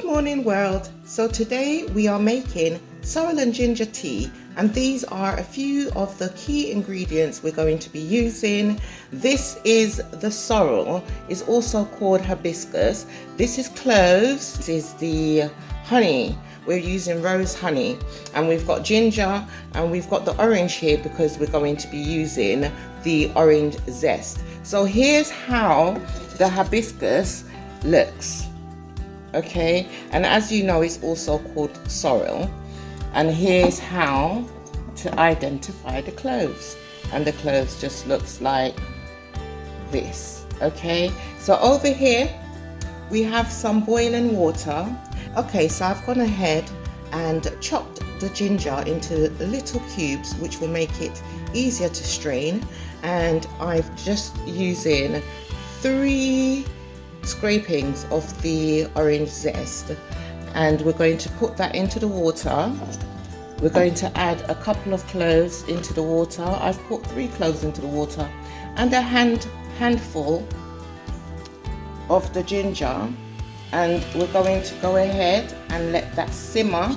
Good morning world. So today we are making sorrel and ginger tea, and these are a few of the key ingredients we're going to be using. This is the sorrel, is also called hibiscus. This is cloves. This is the honey. We're using rose honey, and we've got ginger, and we've got the orange here because we're going to be using the orange zest. So here's how the hibiscus looks. Okay, and as you know, it's also called sorrel. And here's how to identify the cloves, and the cloves just looks like this. Okay, so over here we have some boiling water. Okay, so I've gone ahead and chopped the ginger into little cubes, which will make it easier to strain, and I've just using 3 scrapings of the orange zest, and we're going to put that into the water. We're going to add a couple of cloves into the water. I've put 3 cloves into the water, and a handful of the ginger, and we're going to go ahead and let that simmer.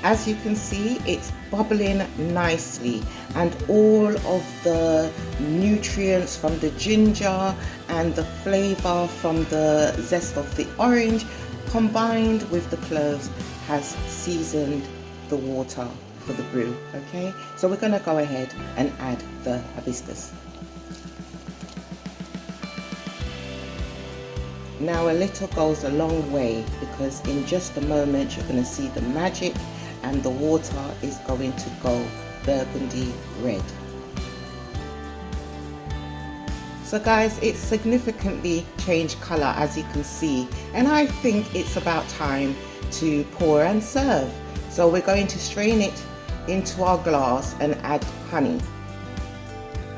As you can see, it's bubbling nicely, and all of the nutrients from the ginger and the flavor from the zest of the orange combined with the cloves has seasoned the water for the brew. Okay, so we're going to go ahead and add the hibiscus. Now a little goes a long way, because in just a moment you're going to see the magic, and the water is going to go burgundy red. So guys, it's significantly changed color, as you can see, and I think it's about time to pour and serve. So we're going to strain it into our glass and add honey.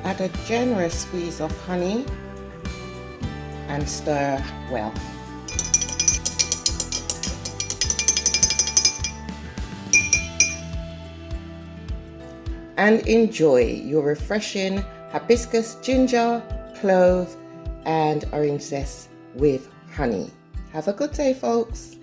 Add a generous squeeze of honey and stir well. And enjoy your refreshing hibiscus, ginger, clove and orange zest with honey. Have a good day, folks.